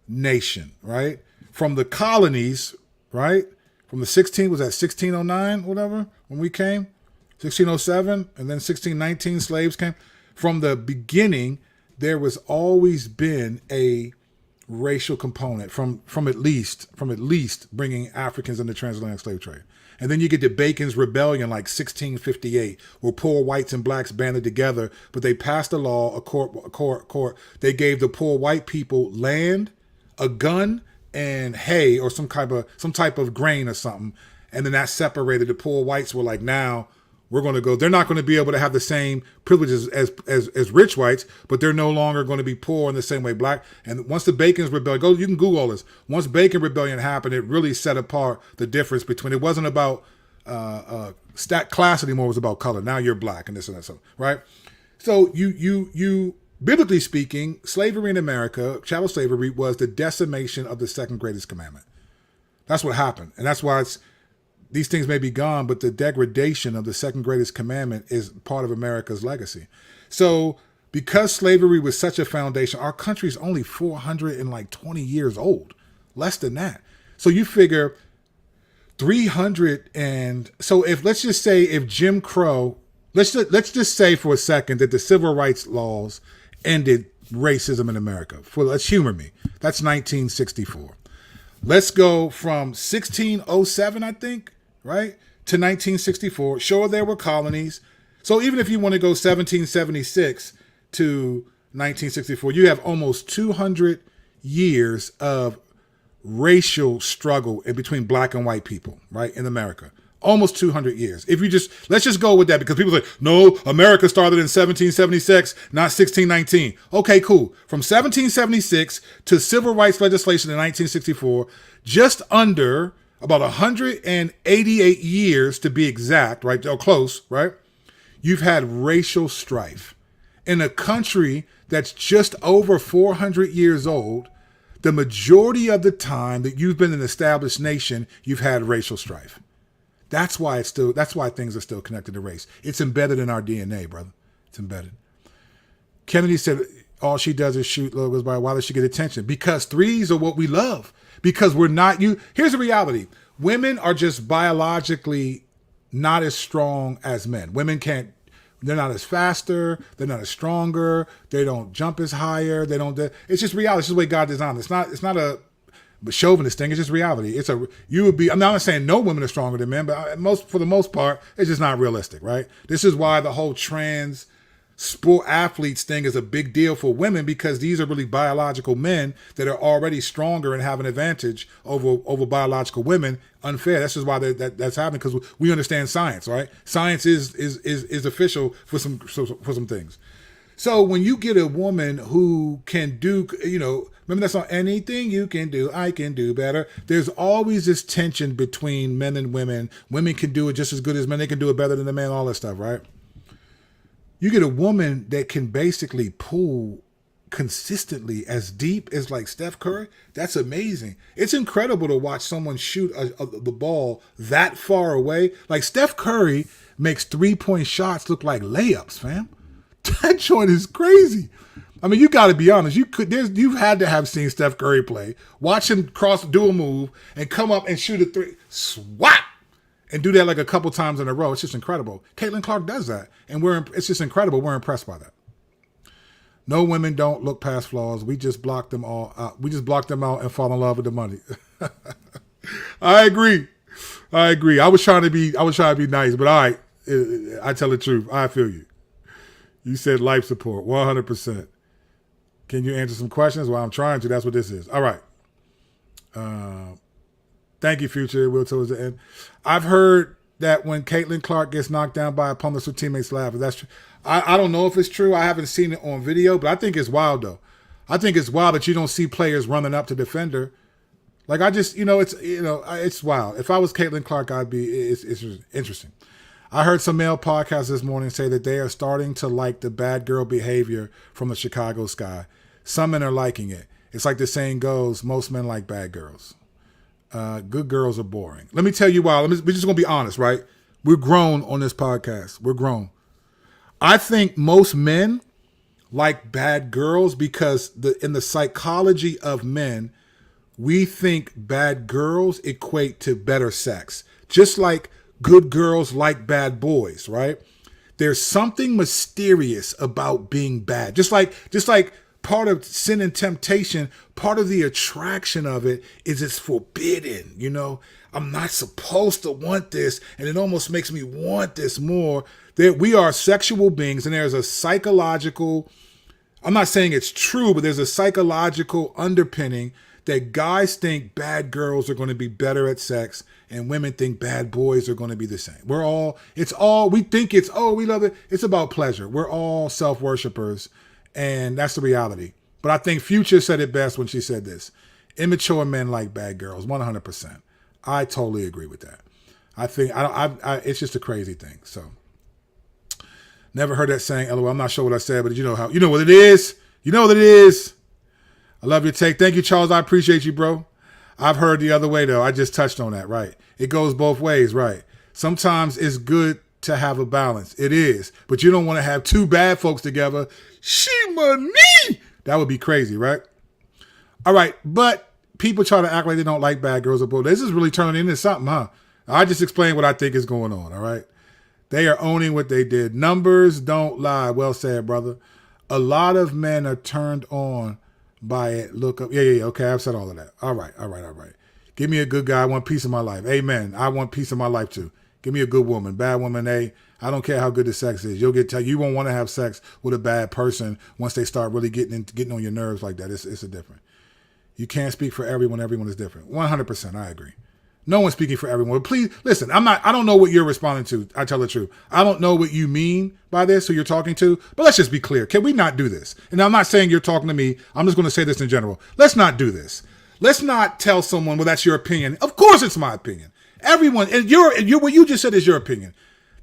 nation, right? From the colonies, right? From the 1609, whatever, when we came, 1607, and then 1619, slaves came. From the beginning, there was always been a racial component from at least bringing Africans into transatlantic slave trade. And then you get to Bacon's Rebellion, like 1658, where poor whites and blacks banded together, but they passed a law, a court. They gave the poor white people land, a gun, and hay, or some type of grain or something. And then that separated. The poor whites were like, now we're going to go. They're not going to be able to have the same privileges as rich whites, but they're no longer going to be poor in the same way black. And once the Bacon's Rebellion, you can Google all this. Once Bacon Rebellion happened, it really set apart the difference between, it wasn't about stat class anymore, it was about color. Now you're black and this and that stuff, right? So you biblically speaking, slavery in America, chattel slavery, was the decimation of the second greatest commandment. That's what happened. And that's why these things may be gone, but the degradation of the second greatest commandment is part of America's legacy. So because slavery was such a foundation, our country is only 420 years old, less than that. So you figure 300, and so let's just say if Jim Crow, let's just say for a second that the civil rights laws ended racism in America. Let's humor me. That's 1964. Let's go from 1607, I think, right, to 1964. Sure, there were colonies. So even if you want to go 1776 to 1964, you have almost 200 years of racial struggle in between black and white people, right, in America. Almost 200 years. Let's just go with that, because people say, no, America started in 1776, not 1619. Okay, cool. From 1776 to civil rights legislation in 1964, just under about 188 years to be exact, right? Or close, right? You've had racial strife. In a country that's just over 400 years old, the majority of the time that you've been an established nation, you've had racial strife. That's why things are still connected to race. It's embedded in our DNA, brother. It's embedded. Kennedy said all she does is shoot logos by. Why does she get attention? Because threes are what we love. Because we're not you. Here's the reality. Women are just biologically not as strong as men. Women can't, they're not as faster. They're not as stronger. They don't jump as higher. It's just reality. It's just the way God designed it. It's not a chauvinist thing. It's just reality. I'm not saying no women are stronger than men, but for the most part, it's just not realistic, right? This is why the whole trans sport athletes thing is a big deal for women, because these are really biological men that are already stronger and have an advantage over biological women. Unfair. That's just why that's happening, because we understand science, right? Science is official for some things. So when you get a woman who can do, remember that song, anything you can do, I can do better. There's always this tension between men and women. Women can do it just as good as men. They can do it better than the man, all that stuff, right? You get a woman that can basically pull consistently as deep as like Steph Curry. That's amazing. It's incredible to watch someone shoot the ball that far away. Like Steph Curry makes 3-point shots look like layups, fam. That joint is crazy. I mean, you got to be honest. You've had to have seen Steph Curry play, watch him do a move, and come up and shoot a three, swat, and do that like a couple times in a row. It's just incredible. Caitlin Clark does that, and it's just incredible. We're impressed by that. No, women don't look past flaws. We just block them all out. We just block them out and fall in love with the money. I agree. I was trying to be nice, but all right. I tell the truth. I feel you. You said life support, 100%. Can you answer some questions? Well, I'm trying to. That's what this is. All right. Thank you, Future. Will towards the end. I've heard that when Caitlin Clark gets knocked down by opponents, her teammates laugh. That's true. I don't know if it's true. I haven't seen it on video, but I think it's wild, though. I think it's wild that you don't see players running up to defend her. Like, it's wild. If I was Caitlin Clark, it's interesting. I heard some male podcasts this morning say that they are starting to like the bad girl behavior from the Chicago Sky. Some men are liking it. It's like the saying goes, most men like bad girls. Good girls are boring. Let me tell you why. We're just going to be honest, right? We're grown on this podcast. We're grown. I think most men like bad girls because in the psychology of men, we think bad girls equate to better sex. Just like good girls like bad boys, right? There's something mysterious about being bad. Just like part of sin and temptation, part of the attraction of it is it's forbidden. You know, I'm not supposed to want this, and it almost makes me want this more. We are sexual beings, and there's a psychological, I'm not saying it's true, but there's a psychological underpinning that guys think bad girls are going to be better at sex and women think bad boys are going to be the same. We think we love it. It's about pleasure. We're all self-worshipers, and that's the reality. But I think Future said it best when she said this. Immature men like bad girls, 100%. I totally agree with that. It's just a crazy thing. So never heard that saying, LOL, I'm not sure what I said, but you know what it is. You know what it is. I love your take. Thank you, Charles. I appreciate you, bro. I've heard the other way, though. I just touched on that, right? It goes both ways, right? Sometimes it's good to have a balance. It is. But you don't want to have two bad folks together. She-money! That would be crazy, right? All right. But people try to act like they don't like bad girls or boys. This is really turning into something, huh? I just explained what I think is going on, all right? They are owning what they did. Numbers don't lie. Well said, brother. A lot of men are turned on by it. Look up. Yeah. Okay, I've said all of that. All right. Give me a good guy. I want peace in my life. Amen. I want peace in my life too. Give me a good woman. Bad woman, I don't care how good the sex is. You won't want to have sex with a bad person once they start really getting on your nerves like that. It's a different. You can't speak for everyone. Everyone is different. 100%. I agree. No one's speaking for everyone. But please listen. I don't know what you're responding to. I tell the truth. I don't know what you mean by this, who you're talking to. But let's just be clear. Can we not do this? And I'm not saying you're talking to me. I'm just going to say this in general. Let's not do this. Let's not tell someone, well, that's your opinion. Of course, it's my opinion. Everyone, and what you just said is your opinion.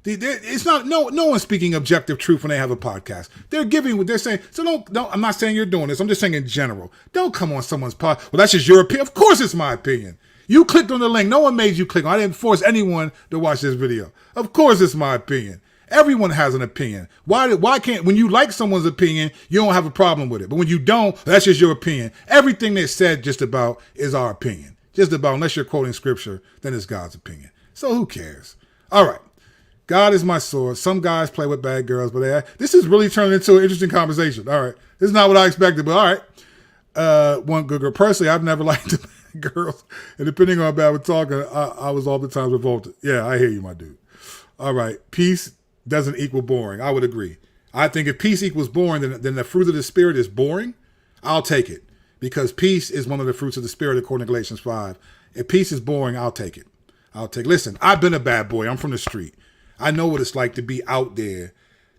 It's not no one's speaking objective truth when they have a podcast. They're saying. So don't. I'm not saying you're doing this. I'm just saying in general. Don't come on someone's pod. Well, that's just your opinion. Of course, it's my opinion. You clicked on the link. No one made you click on it. I didn't force anyone to watch this video. Of course, it's my opinion. Everyone has an opinion. Why can't, when you like someone's opinion, you don't have a problem with it. But when you don't, that's just your opinion. Everything they said just about is our opinion. Just about, unless you're quoting scripture, then it's God's opinion. So who cares? All right. God is my sword. Some guys play with bad girls, but this is really turning into an interesting conversation. All right. This is not what I expected, but all right. One good girl. Personally, I've never liked the girls, and depending on how bad we're talking, I was all the times revolted. Yeah, I hear you, my dude. All right, peace doesn't equal boring. I would agree. I think if peace equals boring, then the fruit of the spirit is boring. I'll take it because peace is one of the fruits of the spirit according to Galatians 5. If peace is boring, I'll take it. Listen, I've been a bad boy. I'm from the street. I know what it's like to be out there.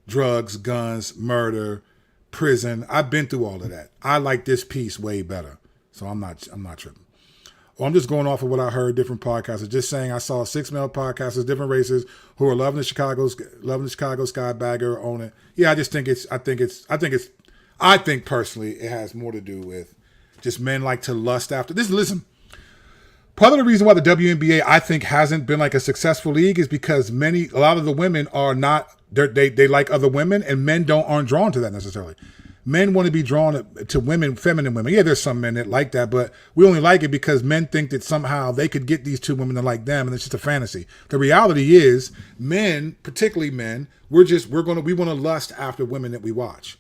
Drugs, guns, murder, prison. I've been through all of that. I like this peace way better. So I'm not tripping. Well, I'm just going off of what I heard different podcasters. Just saying I saw 6 male podcasters, different races, who are loving the Chicago Sky bagger, own it. Yeah, I think personally it has more to do with just men like to lust after this. Listen, part of the reason why the WNBA I think hasn't been like a successful league is because a lot of the women are not, they like other women, and men aren't drawn to that necessarily. Men want to be drawn to women, feminine women. Yeah, there's some men that like that, but we only like it because men think that somehow they could get these two women to like them, and it's just a fantasy. The reality is, men, particularly men, we want to lust after women that we watch.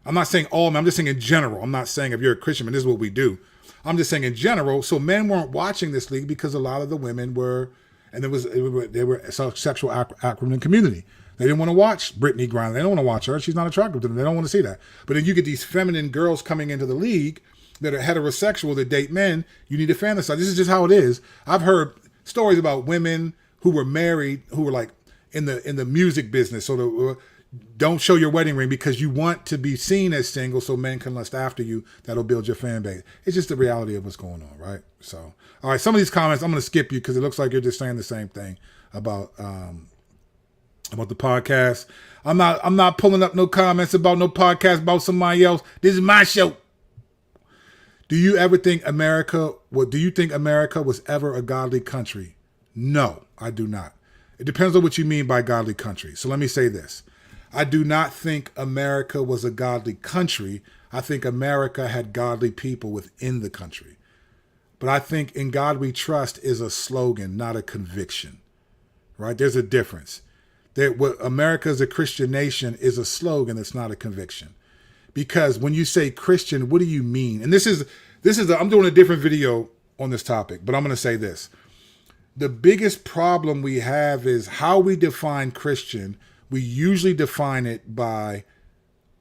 I'm not saying all men. I'm just saying in general. I'm not saying if you're a Christian, and this is what we do. I'm just saying in general. So men weren't watching this league because a lot of the women were, and they were a sexual acronym community. They didn't want to watch Brittany Griner. They don't want to watch her. She's not attractive to them. They don't want to see that. But then you get these feminine girls coming into the league that are heterosexual that date men. You need to fantasize. This is just how it is. I've heard stories about women who were married, who were like in the music business. So don't show your wedding ring because you want to be seen as single so men can lust after you. That'll build your fan base. It's just the reality of what's going on, right? So, all right, some of these comments, I'm going to skip you because it looks like you're just saying the same thing about the podcast. I'm not pulling up no comments about no podcast about somebody else. This is my show. Do you think America was ever a godly country? No, I do not. It depends on what you mean by godly country. So let me say this. I do not think America was a godly country. I think America had godly people within the country. But I think in God we trust is a slogan, not a conviction. Right? There's a difference. What America is a Christian nation is a slogan. It's not a conviction. Because when you say Christian, what do you mean? And I'm doing a different video on this topic, but I'm going to say this. The biggest problem we have is how we define Christian. We usually define it by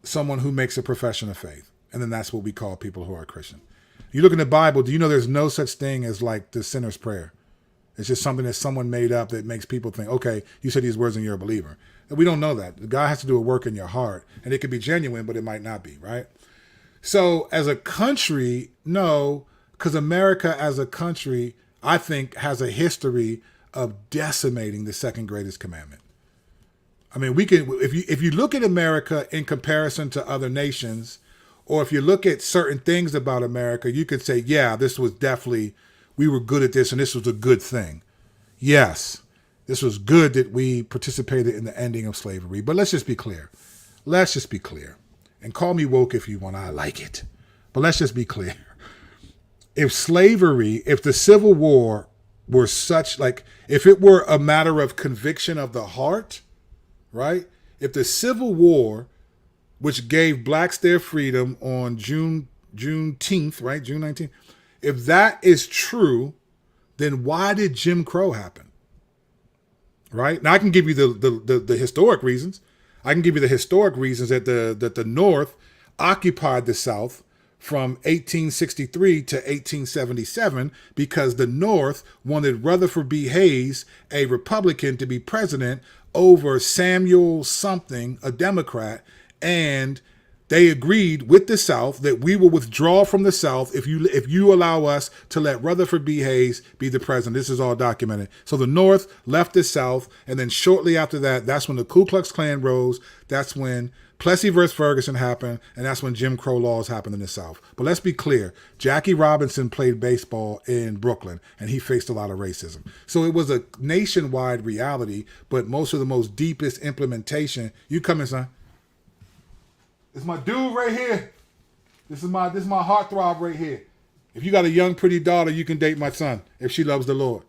someone who makes a profession of faith. And then that's what we call people who are Christian. You look in the Bible, do you know there's no such thing as like the sinner's prayer? It's just something that someone made up that makes people think, okay, you said these words and you're a believer. And we don't know that. God has to do a work in your heart. And it could be genuine, but it might not be, right? So as a country, no, because America as a country, I think, has a history of decimating the second greatest commandment. I mean, if you look at America in comparison to other nations, or if you look at certain things about America, you could say, yeah, this was definitely, we were good at this and this was a good thing. Yes, this was good that we participated in the ending of slavery. But let's just be clear. Let's just be clear. And call me woke if you want. I like it. But let's just be clear. If the Civil War were such, like, if it were a matter of conviction of the heart, right? If the Civil War, which gave blacks their freedom on Juneteenth, right? June 19th. If that is true, then why did Jim Crow happen? Right? Now I can give you the historic reasons. I can give you the historic reasons that the North occupied the South from 1863 to 1877 because the North wanted Rutherford B. Hayes, a Republican, to be president over Samuel something, a Democrat, and they agreed with the South that we will withdraw from the South if you allow us to let Rutherford B. Hayes be the president. This is all documented. So the North left the South, and then shortly after that, that's when the Ku Klux Klan rose. That's when Plessy versus Ferguson happened, and that's when Jim Crow laws happened in the South. But let's be clear. Jackie Robinson played baseball in Brooklyn, and he faced a lot of racism. So it was a nationwide reality, but most deepest implementation. You come in, son. This is my dude right here. This is my heartthrob right here. If you got a young, pretty daughter, you can date my son if she loves the Lord.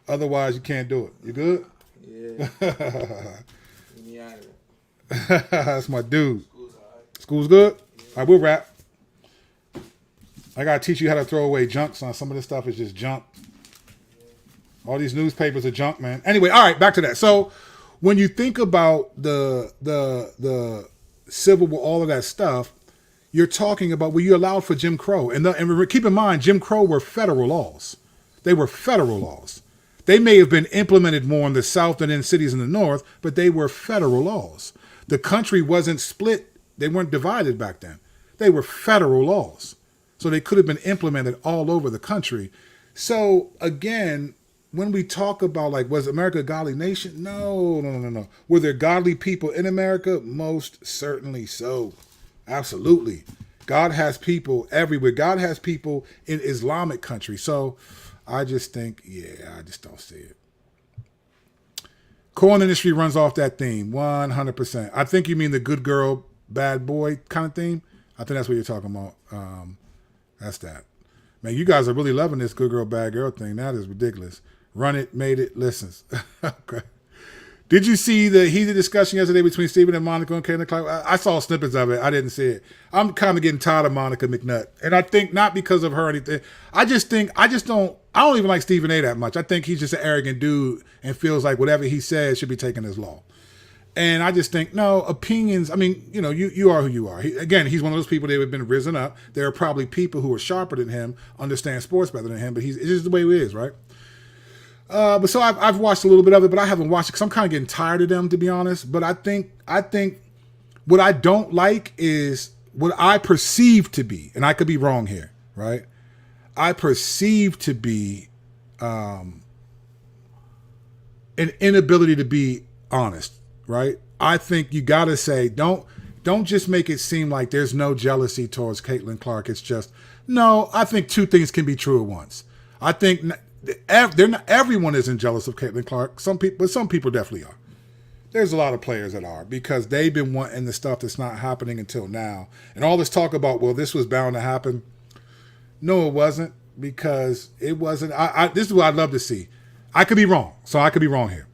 Otherwise, you can't do it. You good? Yeah. That's my dude. School's good? Yeah. All right, we'll wrap. I got to teach you how to throw away junk, son. Some of this stuff is just junk. All these newspapers are junk, man. Anyway, all right, back to that. So when you think about the Civil War, all of that stuff, you're talking about, well, you allowed for Jim Crow. And keep in mind, Jim Crow were federal laws. They were federal laws. They may have been implemented more in the South than in cities in the North, but they were federal laws. The country wasn't split. They weren't divided back then. They were federal laws. So they could have been implemented all over the country. So again, when we talk about, like, was America a godly nation? No. Were there godly people in America? Most certainly so. Absolutely. God has people everywhere. God has people in Islamic countries. So I just think, I just don't see it. Corn industry runs off that theme, 100%. I think you mean the good girl, bad boy kind of theme. I think that's what you're talking about. That's that. Man, you guys are really loving this good girl, bad girl thing. That is ridiculous. Run it, made it, listens. Okay. Did you see the heated discussion yesterday between Stephen and Monica and Caitlin Clark? I saw snippets of it. I didn't see it. I'm kind of getting tired of Monica McNutt. And I think not because of her or anything. I don't even like Stephen A that much. I think he's just an arrogant dude and feels like whatever he says should be taken as law. And I just think, no, opinions, I mean, you are who you are. He's one of those people that have been risen up. There are probably people who are sharper than him, understand sports better than him, but it's just the way he is, right? But so I've watched a little bit of it, but I haven't watched it because I'm kind of getting tired of them, to be honest. But I think what I don't like is what I perceive to be, and I could be wrong here, right? I perceive to be an inability to be honest, right? I think you got to say, don't just make it seem like there's no jealousy towards Caitlin Clark. It's just, no, I think two things can be true at once. I think everyone isn't jealous of Caitlin Clark. Some people definitely are. There's a lot of players that are because they've been wanting the stuff that's not happening until now. And all this talk about, well, this was bound to happen. No, it wasn't, because it wasn't. This is what I'd love to see. I could be wrong, so I could be wrong here.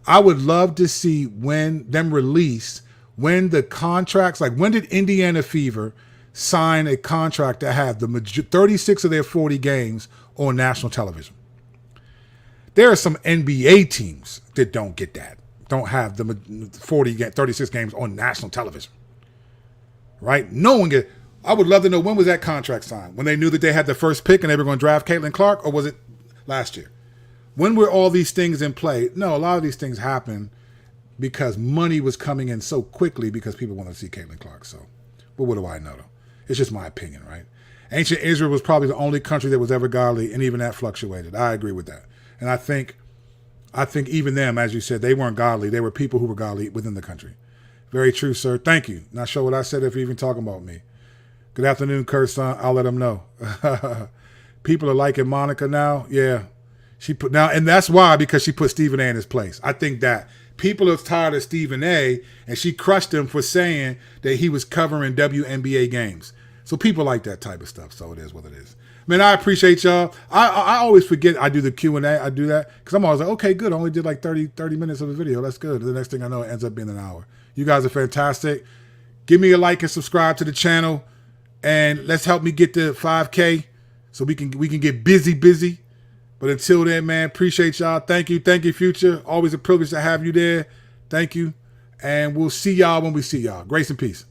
I would love to see when the contracts, like when did Indiana Fever sign a contract to have 36 of their 40 games on national television? There are some NBA teams that don't get that, don't have the 36 games on national television, right? No one get. I would love to know, when was that contract signed? When they knew that they had the first pick and they were going to draft Caitlin Clark, or was it last year? When were all these things in play? No, a lot of these things happened because money was coming in so quickly because people wanted to see Caitlin Clark. So, but what do I know, though? It's just my opinion, right? Ancient Israel was probably the only country that was ever godly, and even that fluctuated. I agree with that. And I think even them, as you said, they weren't godly. They were people who were godly within the country. Very true, sir. Thank you. Not sure what I said if you're even talking about me. Good afternoon, Kirsten. I'll let them know. People are liking Monica now. Yeah. And that's why, because she put Stephen A in his place. I think that people are tired of Stephen A, and she crushed him for saying that he was covering WNBA games. So people like that type of stuff. So it is what it is. Man, I appreciate y'all. I always forget I do the Q&A. I do that because I'm always like, okay, good. I only did like 30 minutes of a video. That's good. The next thing I know, it ends up being an hour. You guys are fantastic. Give me a like and subscribe to the channel, and let's help me get to 5K so we can get busy. But until then, man, appreciate y'all. Thank you, Future. Always a privilege to have you there. Thank you. And we'll see y'all when we see y'all. Grace and peace.